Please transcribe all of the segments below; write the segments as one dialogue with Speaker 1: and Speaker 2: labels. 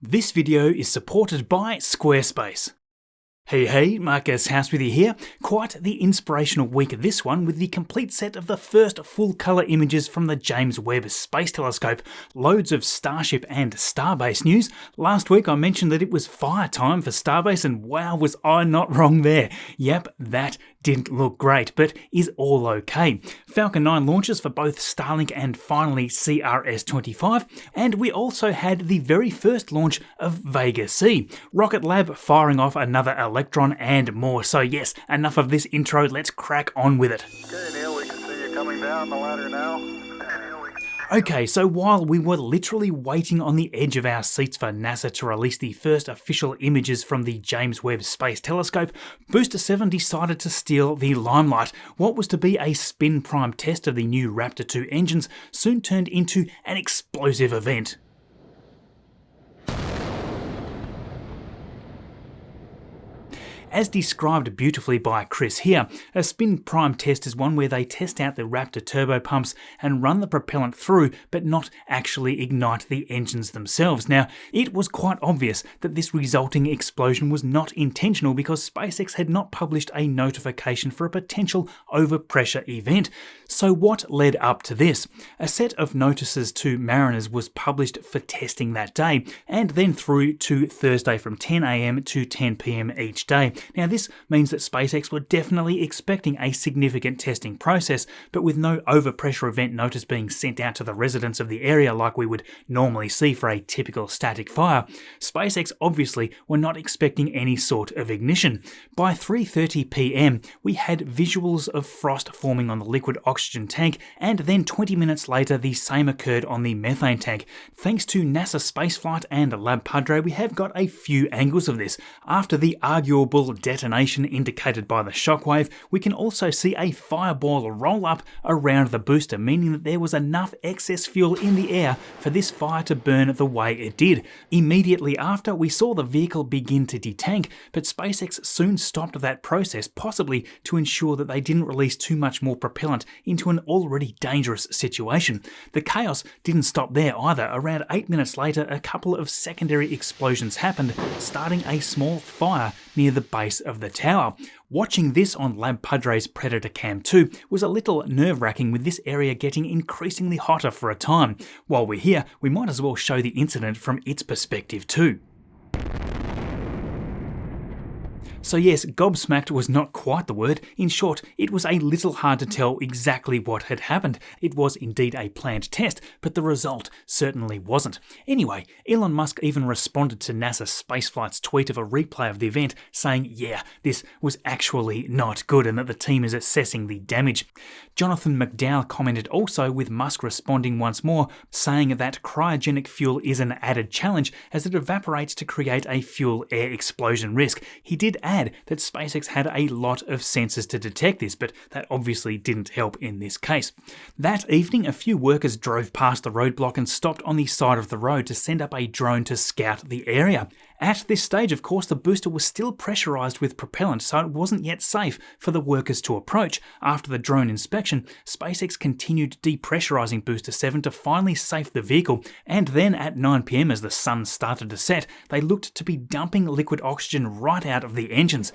Speaker 1: This video is supported by Squarespace. Hey, Marcus House with you here. Quite the inspirational week this one, with the complete set of the first full-colour images from the James Webb Space Telescope, loads of Starship and Starbase news. Last week I mentioned that it was fire time for Starbase, and wow, was I not wrong there. Yep, that didn't look great, but is all okay. Falcon 9 launches for both Starlink and finally CRS-25, and we also had the very first launch of Vega C. Rocket Lab firing off another Electron and more. So yes, enough of this intro, let's crack on with it.
Speaker 2: Okay, Neil, we can see you coming down the ladder now.
Speaker 1: Okay, so while we were literally waiting on the edge of our seats for NASA to release the first official images from the James Webb Space Telescope, Booster 7 decided to steal the limelight. What was to be a spin prime test of the new Raptor 2 engines soon turned into an explosive event. As described beautifully by Chris here, a spin prime test is one where they test out the Raptor turbo pumps and run the propellant through, but not actually ignite the engines themselves. Now, it was quite obvious that this resulting explosion was not intentional because SpaceX had not published a notification for a potential overpressure event. So what led up to this? A set of notices to mariners was published for testing that day, and then through to Thursday from 10 AM to 10 PM each day. Now this means that SpaceX were definitely expecting a significant testing process, but with no overpressure event notice being sent out to the residents of the area like we would normally see for a typical static fire, SpaceX obviously were not expecting any sort of ignition. By 3:30 PM, we had visuals of frost forming on the liquid oxygen tank, and then 20 minutes later the same occurred on the methane tank. Thanks to NASA Spaceflight and Lab NRO, we have got a few angles of this. After the arguable detonation indicated by the shockwave, we can also see a fireball roll up around the booster, meaning that there was enough excess fuel in the air for this fire to burn the way it did. Immediately after, we saw the vehicle begin to detank, but SpaceX soon stopped that process, possibly to ensure that they didn't release too much more propellant into an already dangerous situation. The chaos didn't stop there either. Around 8 minutes later, a couple of secondary explosions happened, starting a small fire near the base of the tower. Watching this on Lab NRO's Predator Cam 2 was a little nerve-wracking, with this area getting increasingly hotter for a time. While we're here, we might as well show the incident from its perspective too. So yes, gobsmacked was not quite the word. In short, it was a little hard to tell exactly what had happened. It was indeed a planned test, but the result certainly wasn't. Anyway, Elon Musk even responded to NASA Spaceflight's tweet of a replay of the event, saying, yeah, this was actually not good and that the team is assessing the damage. Jonathan McDowell commented also, with Musk responding once more, saying that cryogenic fuel is an added challenge as it evaporates to create a fuel-air explosion risk. He did add that SpaceX had a lot of sensors to detect this, but that obviously didn't help in this case. That evening, a few workers drove past the roadblock and stopped on the side of the road to send up a drone to scout the area. At this stage, of course, the booster was still pressurized with propellant, so it wasn't yet safe for the workers to approach. After the drone inspection, SpaceX continued depressurizing Booster 7 to finally safe the vehicle, and then at 9 PM, as the sun started to set, they looked to be dumping liquid oxygen right out of the engines.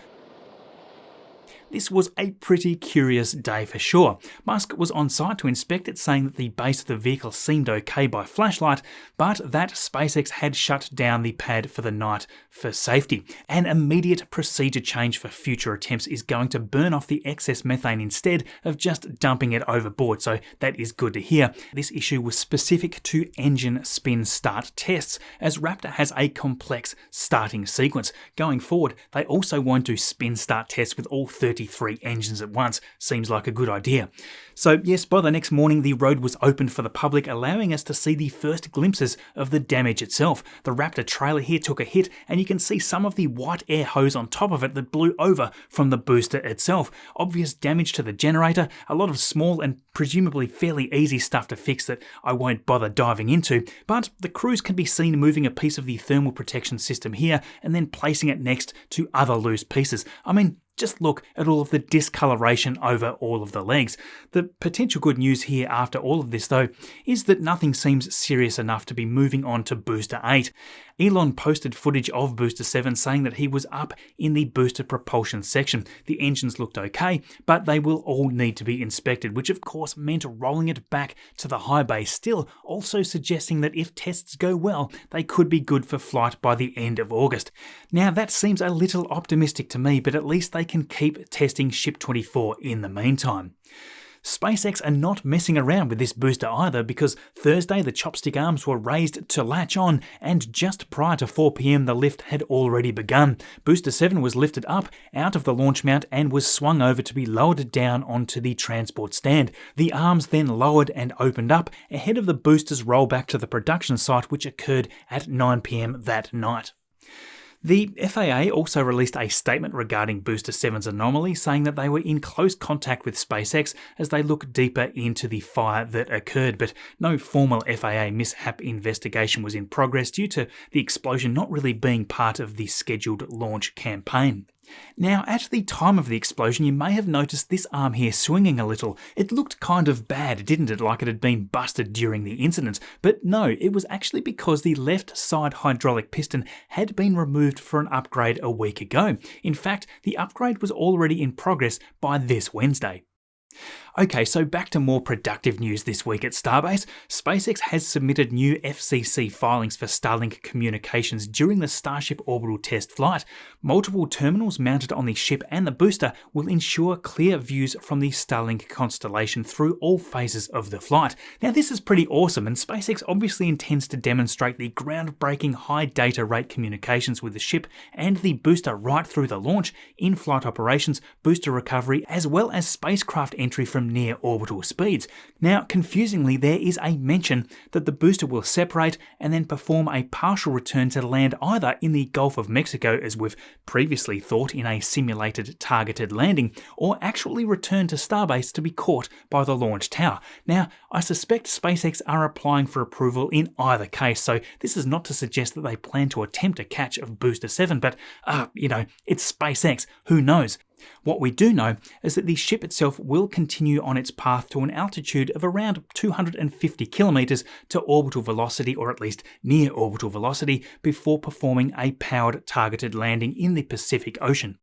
Speaker 1: This was a pretty curious day for sure. Musk was on site to inspect it, saying that the base of the vehicle seemed okay by flashlight, but that SpaceX had shut down the pad for the night for safety. An immediate procedure change for future attempts is going to burn off the excess methane instead of just dumping it overboard, so that is good to hear. This issue was specific to engine spin start tests, as Raptor has a complex starting sequence. Going forward, they also won't do spin start tests with all 33 engines at once. Seems like a good idea. So yes, by the next morning the road was opened for the public, allowing us to see the first glimpses of the damage itself. The Raptor trailer here took a hit, and you can see some of the white air hose on top of it that blew over from the booster itself. Obvious damage to the generator, a lot of small and presumably fairly easy stuff to fix that I won't bother diving into, but the crews can be seen moving a piece of the thermal protection system here and then placing it next to other loose pieces. I mean, just look at all of the discoloration over all of the legs. The potential good news here after all of this though is that nothing seems serious enough to be moving on to Booster 8. Elon posted footage of Booster 7 saying that he was up in the booster propulsion section. The engines looked okay, but they will all need to be inspected, which of course meant rolling it back to the high bay, still also suggesting that if tests go well, they could be good for flight by the end of August. Now that seems a little optimistic to me, but at least they can keep testing Ship 24 in the meantime. SpaceX are not messing around with this booster either, because Thursday the chopstick arms were raised to latch on, and just prior to 4 PM the lift had already begun. Booster 7 was lifted up out of the launch mount and was swung over to be lowered down onto the transport stand. The arms then lowered and opened up ahead of the booster's rollback to the production site, which occurred at 9 PM that night. The FAA also released a statement regarding Booster 7's anomaly, saying that they were in close contact with SpaceX as they look deeper into the fire that occurred, but no formal FAA mishap investigation was in progress due to the explosion not really being part of the scheduled launch campaign. Now, at the time of the explosion, you may have noticed this arm here swinging a little. It looked kind of bad, didn't it, like it had been busted during the incident? But no, it was actually because the left side hydraulic piston had been removed for an upgrade a week ago. In fact, the upgrade was already in progress by this Wednesday. Okay, so back to more productive news this week at Starbase. SpaceX has submitted new FCC filings for Starlink communications during the Starship orbital test flight. Multiple terminals mounted on the ship and the booster will ensure clear views from the Starlink constellation through all phases of the flight. Now this is pretty awesome, and SpaceX obviously intends to demonstrate the groundbreaking high data rate communications with the ship and the booster right through the launch, in-flight operations, booster recovery, as well as spacecraft entry from near orbital speeds. Now, confusingly, there is a mention that the booster will separate and then perform a partial return to land either in the Gulf of Mexico, as we've previously thought in a simulated targeted landing, or actually return to Starbase to be caught by the launch tower. Now, I suspect SpaceX are applying for approval in either case, so this is not to suggest that they plan to attempt a catch of Booster 7, but, it's SpaceX, who knows? What we do know is that the ship itself will continue on its path to an altitude of around 250 kilometers to orbital velocity, or at least near orbital velocity, before performing a powered targeted landing in the Pacific Ocean.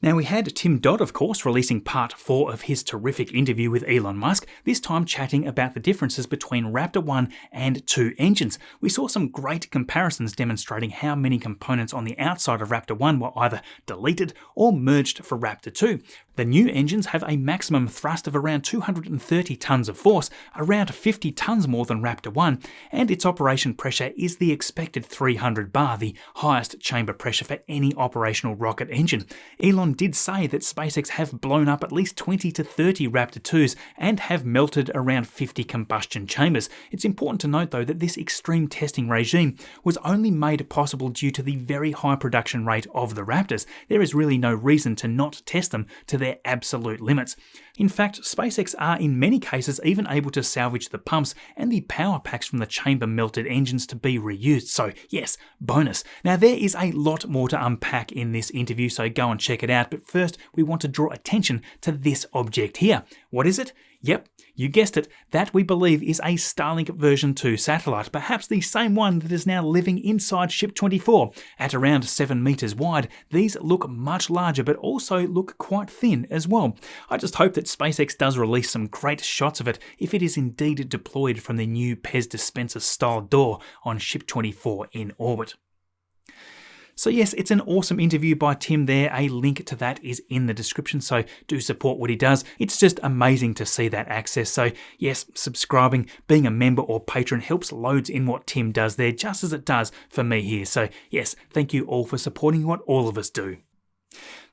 Speaker 1: Now, we had Tim Dodd, of course, releasing part 4 of his terrific interview with Elon Musk, this time chatting about the differences between Raptor 1 and 2 engines. We saw some great comparisons demonstrating how many components on the outside of Raptor 1 were either deleted or merged for Raptor 2. The new engines have a maximum thrust of around 230 tons of force, around 50 tons more than Raptor 1, and its operation pressure is the expected 300 bar, the highest chamber pressure for any operational rocket engine. Elon did say that SpaceX have blown up at least 20 to 30 Raptor 2s and have melted around 50 combustion chambers. It's important to note though that this extreme testing regime was only made possible due to the very high production rate of the Raptors. There is really no reason to not test them to their absolute limits. In fact, SpaceX are in many cases even able to salvage the pumps and the power packs from the chamber melted engines to be reused. So yes, bonus. Now there is a lot more to unpack in this interview, so go and check it out. But first, we want to draw attention to this object here. What is it? Yep, you guessed it, that we believe is a Starlink version 2 satellite, perhaps the same one that is now living inside Ship 24. At around 7 meters wide, these look much larger but also look quite thin as well. I just hope that SpaceX does release some great shots of it if it is indeed deployed from the new Pez dispenser style door on Ship 24 in orbit. So yes, it's an awesome interview by Tim there. A link to that is in the description, so do support what he does. It's just amazing to see that access. So yes, subscribing, being a member or patron helps loads in what Tim does there, just as it does for me here. So yes, thank you all for supporting what all of us do.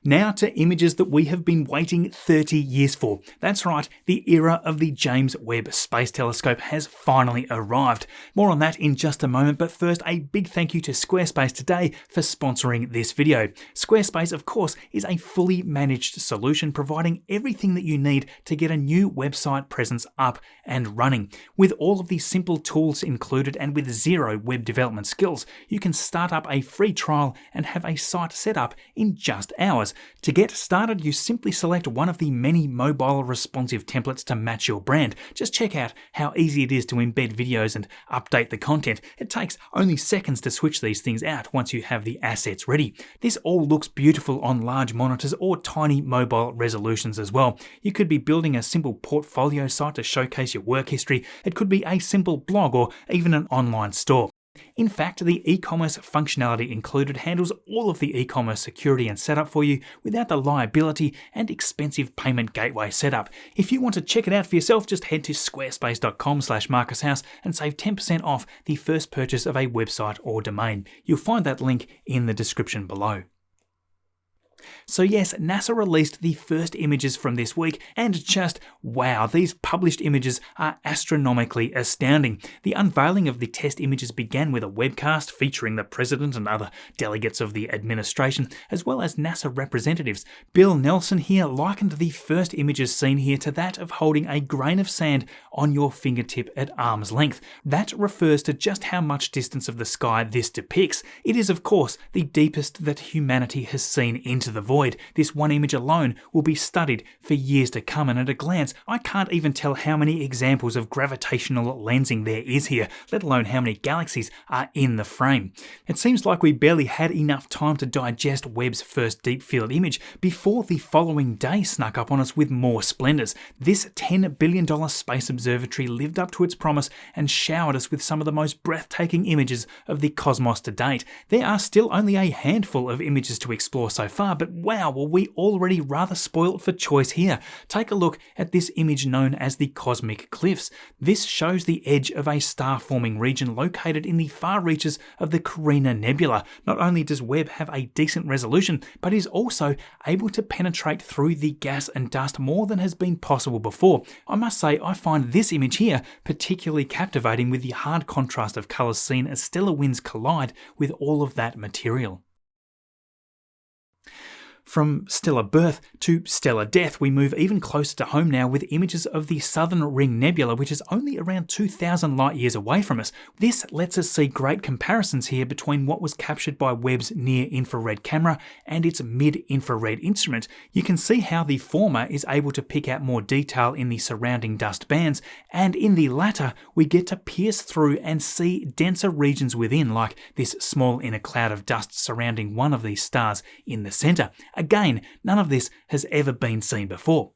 Speaker 1: Now to images that we have been waiting 30 years for. That's right, the era of the James Webb Space Telescope has finally arrived. More on that in just a moment, but first a big thank you to Squarespace today for sponsoring this video. Squarespace, of course, is a fully managed solution providing everything that you need to get a new website presence up and running. With all of these simple tools included and with zero web development skills, you can start up a free trial and have a site set up in just hours. To get started, you simply select one of the many mobile responsive templates to match your brand. Just check out how easy it is to embed videos and update the content. It takes only seconds to switch these things out once you have the assets ready. This all looks beautiful on large monitors or tiny mobile resolutions as well. You could be building a simple portfolio site to showcase your work history. It could be a simple blog or even an online store. In fact, the e-commerce functionality included handles all of the e-commerce security and setup for you without the liability and expensive payment gateway setup. If you want to check it out for yourself, just head to squarespace.com/MarcusHouse and save 10% off the first purchase of a website or domain. You'll find that link in the description below. So yes, NASA released the first images from this week, and just wow, these published images are astronomically astounding. The unveiling of the test images began with a webcast featuring the president and other delegates of the administration, as well as NASA representatives. Bill Nelson here likened the first images seen here to that of holding a grain of sand on your fingertip at arm's length. That refers to just how much distance of the sky this depicts. It is, of course, the deepest that humanity has seen into the void. This one image alone will be studied for years to come, and at a glance, I can't even tell how many examples of gravitational lensing there is here, let alone how many galaxies are in the frame. It seems like we barely had enough time to digest Webb's first deep field image before the following day snuck up on us with more splendors. This $10 billion space observatory lived up to its promise and showered us with some of the most breathtaking images of the cosmos to date. There are still only a handful of images to explore so far, but wow, were we already rather spoiled for choice here. Take a look at this image known as the Cosmic Cliffs. This shows the edge of a star-forming region located in the far reaches of the Carina Nebula. Not only does Webb have a decent resolution, but is also able to penetrate through the gas and dust more than has been possible before. I must say, I find this image here particularly captivating with the hard contrast of colours seen as stellar winds collide with all of that material. From stellar birth to stellar death, we move even closer to home now with images of the Southern Ring Nebula, which is only around 2,000 light years away from us. This lets us see great comparisons here between what was captured by Webb's near-infrared camera and its mid-infrared instrument. You can see how the former is able to pick out more detail in the surrounding dust bands, and in the latter, we get to pierce through and see denser regions within, like this small inner cloud of dust surrounding one of these stars in the center. Again, none of this has ever been seen before.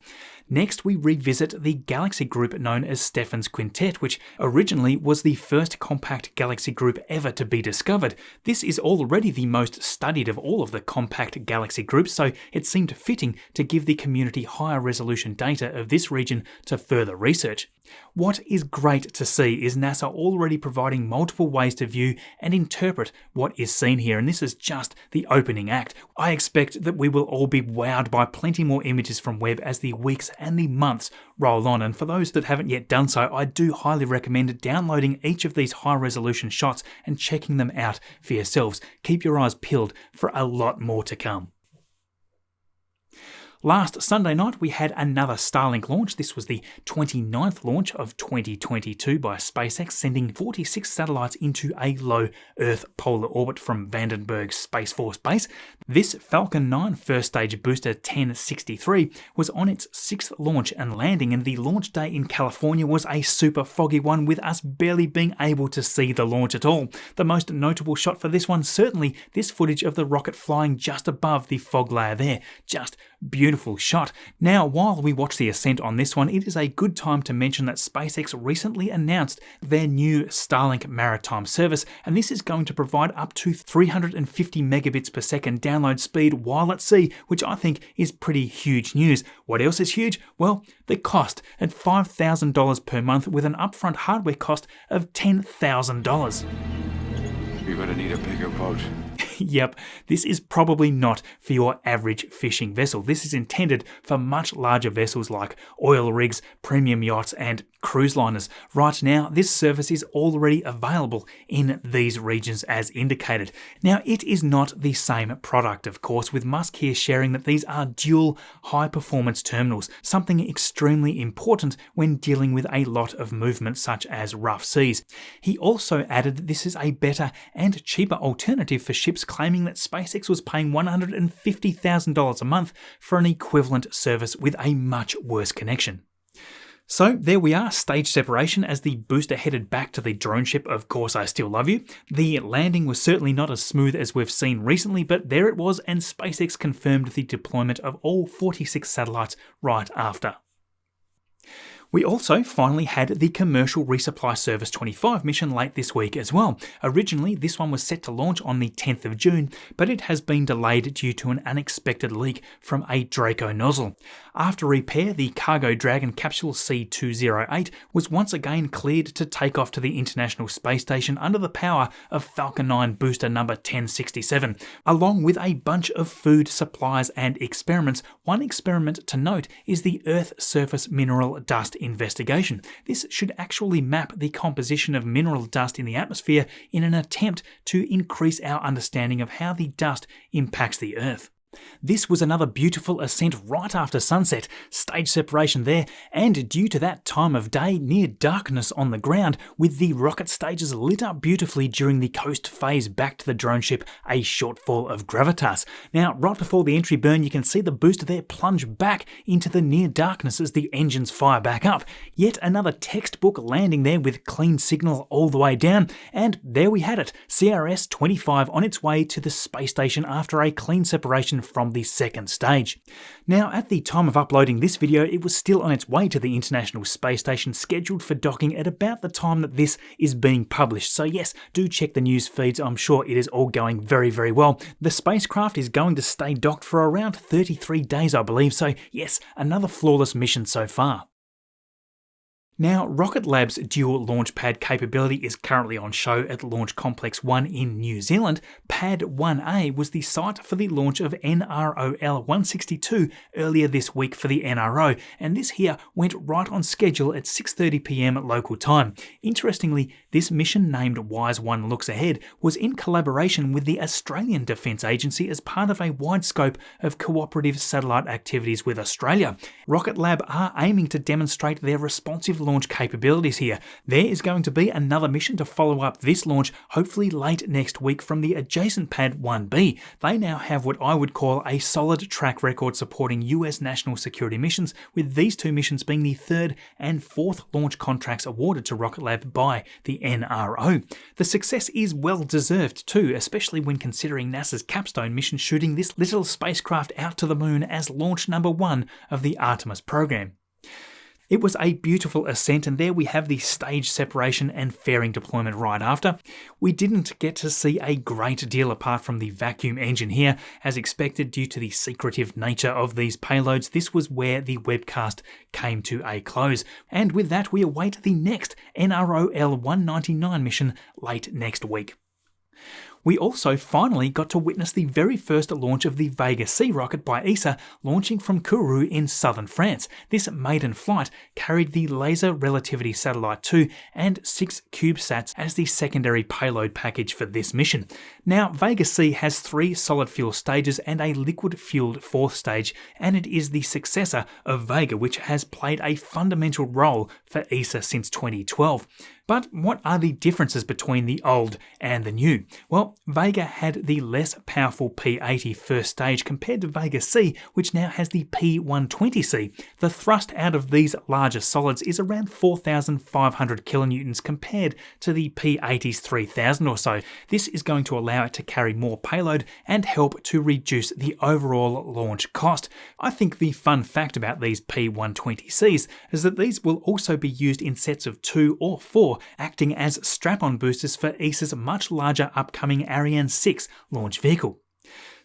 Speaker 1: Next, we revisit the galaxy group known as Stephan's Quintet, which originally was the first compact galaxy group ever to be discovered. This is already the most studied of all of the compact galaxy groups, so it seemed fitting to give the community higher resolution data of this region to further research. What is great to see is NASA already providing multiple ways to view and interpret what is seen here, and this is just the opening act. I expect that we will all be wowed by plenty more images from Webb as the weeks and the months roll on, and for those that haven't yet done so, I do highly recommend downloading each of these high-resolution shots and checking them out for yourselves. Keep your eyes peeled for a lot more to come. Last Sunday night, we had another Starlink launch. This was the 29th launch of 2022 by SpaceX, sending 46 satellites into a low Earth polar orbit from Vandenberg Space Force Base. This Falcon 9 first stage booster 1063 was on its 6th launch and landing, and the launch day in California was a super foggy one, with us barely being able to see the launch at all. The most notable shot for this one, certainly this footage of the rocket flying just above the fog layer there. Just beautiful shot. Now, while we watch the ascent on this one, it is a good time to mention that SpaceX recently announced their new Starlink maritime service, and this is going to provide up to 350 megabits per second download speed while at sea, which I think is pretty huge news. What else is huge? Well, the cost at $5,000 per month with an upfront hardware cost of $10,000.
Speaker 3: You're going to need a bigger boat.
Speaker 1: Yep, this is probably not for your average fishing vessel. This is intended for much larger vessels like oil rigs, premium yachts, and cruise liners. Right now, this service is already available in these regions as indicated. Now, it is not the same product, of course, with Musk here sharing that these are dual high-performance terminals, something extremely important when dealing with a lot of movement such as rough seas. He also added that this is a better and cheaper alternative for ships, claiming that SpaceX was paying $150,000 a month for an equivalent service with a much worse connection. So there we are, stage separation as the booster headed back to the drone ship, Of Course I Still Love You. The landing was certainly not as smooth as we've seen recently, but there it was, and SpaceX confirmed the deployment of all 46 satellites right after. We also finally had the commercial resupply service 25 mission late this week as well. Originally, this one was set to launch on the 10th of June, but it has been delayed due to an unexpected leak from a Draco nozzle. After repair, the Cargo Dragon capsule C208 was once again cleared to take off to the International Space Station under the power of Falcon 9 booster number 1067, along with a bunch of food, supplies and experiments. One experiment to note is the Earth surface mineral dust investigation. This should actually map the composition of mineral dust in the atmosphere in an attempt to increase our understanding of how the dust impacts the Earth. This was another beautiful ascent right after sunset, stage separation there, and due to that time of day, near darkness on the ground, with the rocket stages lit up beautifully during the coast phase back to the drone ship, a shortfall of gravitas. Now, right before the entry burn, you can see the booster there plunge back into the near darkness as the engines fire back up. Yet another textbook landing there with clean signal all the way down, and there we had it, CRS-25 on its way to the space station after a clean separation from the second stage. Now, at the time of uploading this video, it was still on its way to the International Space Station, scheduled for docking at about the time that this is being published. So yes, do check the news feeds. I'm sure it is all going very, very well. The spacecraft is going to stay docked for around 33 days, I believe. So yes, another flawless mission so far. Now, Rocket Lab's dual launch pad capability is currently on show at Launch Complex 1 in New Zealand. Pad 1A was the site for the launch of NRO L162 earlier this week for the NRO, and this here went right on schedule at 6:30 PM local time. Interestingly, this mission, named Wise One Looks Ahead, was in collaboration with the Australian Defence Agency as part of a wide scope of cooperative satellite activities with Australia. Rocket Lab are aiming to demonstrate their responsive launch capabilities here. There is going to be another mission to follow up this launch, hopefully late next week, from the adjacent Pad 1B. They now have what I would call a solid track record supporting US national security missions, with these two missions being the third and fourth launch contracts awarded to Rocket Lab by the NRO. The success is well deserved too, especially when considering NASA's capstone mission shooting this little spacecraft out to the moon as launch number 1 of the Artemis program. It was a beautiful ascent, and there we have the stage separation and fairing deployment right after. We didn't get to see a great deal apart from the vacuum engine here. As expected, due to the secretive nature of these payloads, this was where the webcast came to a close. And with that, we await the next NRO L199 mission late next week. We also finally got to witness the very first launch of the Vega C rocket by ESA, launching from Kourou in southern France. This maiden flight carried the Laser Relativity Satellite 2 and 6 CubeSats as the secondary payload package for this mission. Now, Vega C has 3 solid fuel stages and a liquid-fueled 4th stage, and it is the successor of Vega, which has played a fundamental role for ESA since 2012. But what are the differences between the old and the new? Well, Vega had the less powerful P80 first stage compared to Vega C, which now has the P120C. The thrust out of these larger solids is around 4,500 kilonewtons compared to the P80's 3,000 or so. This is going to allow it to carry more payload and help to reduce the overall launch cost. I think the fun fact about these P120Cs is that these will also be used in sets of 2 or 4, acting as strap-on boosters for ESA's much larger upcoming Ariane 6 launch vehicle.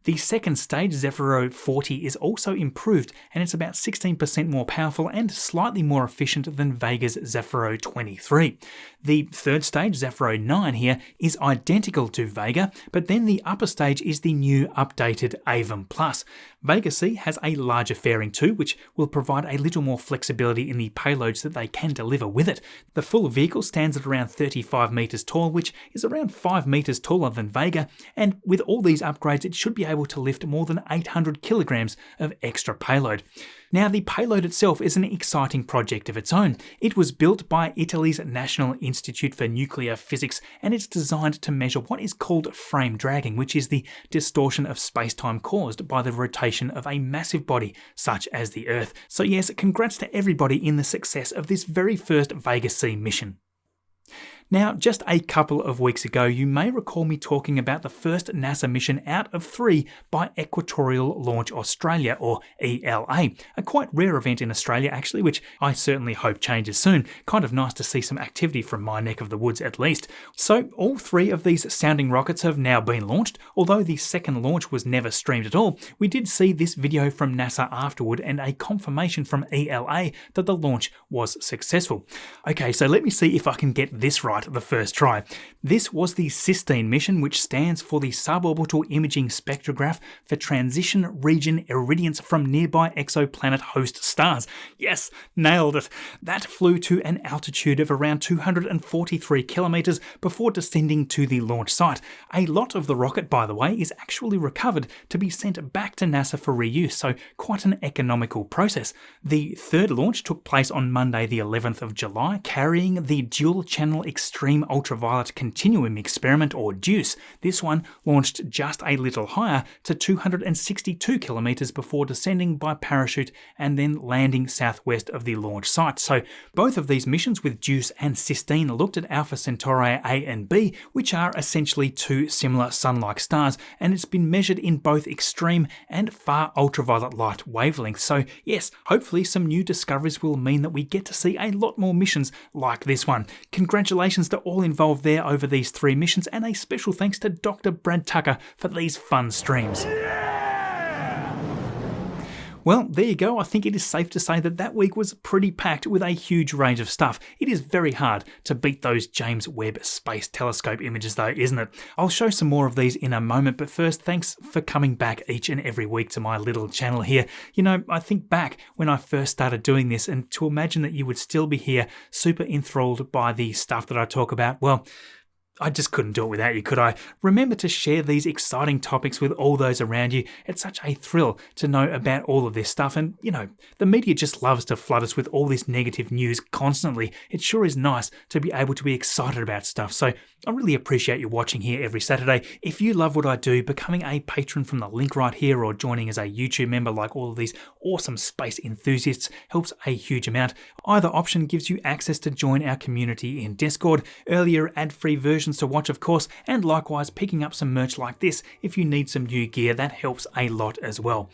Speaker 1: The second stage, Zefiro 40, is also improved, and it's about 16% more powerful and slightly more efficient than Vega's Zefiro 23. The third stage, Zefiro 9 here, is identical to Vega, but then the upper stage is the new updated Avum Plus. Vega C has a larger fairing too, which will provide a little more flexibility in the payloads that they can deliver with it. The full vehicle stands at around 35 metres tall, which is around 5 metres taller than Vega, and with all these upgrades it should be able to lift more than 800 kilograms of extra payload. Now, the payload itself is an exciting project of its own. It was built by Italy's National Institute for Nuclear Physics, and it's designed to measure what is called frame dragging, which is the distortion of space-time caused by the rotation of a massive body such as the Earth. So yes, congrats to everybody in the success of this very first Vega C mission. Now, just a couple of weeks ago, you may recall me talking about the first NASA mission out of 3 by Equatorial Launch Australia, or ELA, a quite rare event in Australia actually, which I certainly hope changes soon. Kind of nice to see some activity from my neck of the woods at least. So all 3 of these sounding rockets have now been launched. Although the second launch was never streamed at all, we did see this video from NASA afterward and a confirmation from ELA that the launch was successful. Okay, so let me see if I can get this right the first try. This was the Sistine mission, which stands for the Suborbital Imaging Spectrograph for Transition Region Irradiance from Nearby Exoplanet Host Stars. Yes, nailed it. That flew to an altitude of around 243 kilometers before descending to the launch site. A lot of the rocket, by the way, is actually recovered to be sent back to NASA for reuse, so quite an economical process. The third launch took place on Monday the 11th of July, carrying the dual-channel Extreme Ultraviolet Continuum Experiment, or JWST. This one launched just a little higher to 262 kilometers before descending by parachute and then landing southwest of the launch site. So both of these missions with JWST and Sistine looked at Alpha Centauri A and B, which are essentially 2 similar sun-like stars, and it's been measured in both extreme and far ultraviolet light wavelengths. So yes, hopefully some new discoveries will mean that we get to see a lot more missions like this one. Congratulations to all involved there over these 3 missions, and a special thanks to Dr. Brad Tucker for these fun streams. Well, there you go. I think it is safe to say that that week was pretty packed with a huge range of stuff. It is very hard to beat those James Webb Space Telescope images though, isn't it? I'll show some more of these in a moment, but first, thanks for coming back each and every week to my little channel here. You know, I think back when I first started doing this, and to imagine that you would still be here super enthralled by the stuff that I talk about, well, I just couldn't do it without you, could I? Remember to share these exciting topics with all those around you. It's such a thrill to know about all of this stuff, and, you know, the media just loves to flood us with all this negative news constantly. It sure is nice to be able to be excited about stuff, so I really appreciate you watching here every Saturday. If you love what I do, becoming a patron from the link right here or joining as a YouTube member like all of these awesome space enthusiasts helps a huge amount. Either option gives you access to join our community in Discord, earlier ad-free versions to watch of course, and likewise picking up some merch like this if you need some new gear. That helps a lot as well.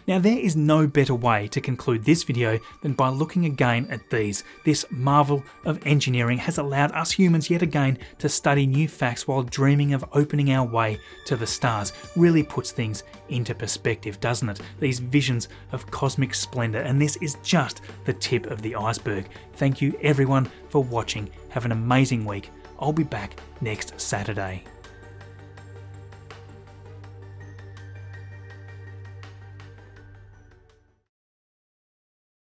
Speaker 1: Now, there is no better way to conclude this video than by looking again at these. This marvel of engineering has allowed us humans yet again to study new facts while dreaming of opening our way to the stars. Really puts things into perspective, doesn't it? These visions of cosmic splendor, and this is just the tip of the iceberg. Thank you everyone for watching. Have an amazing week. I'll be back next Saturday.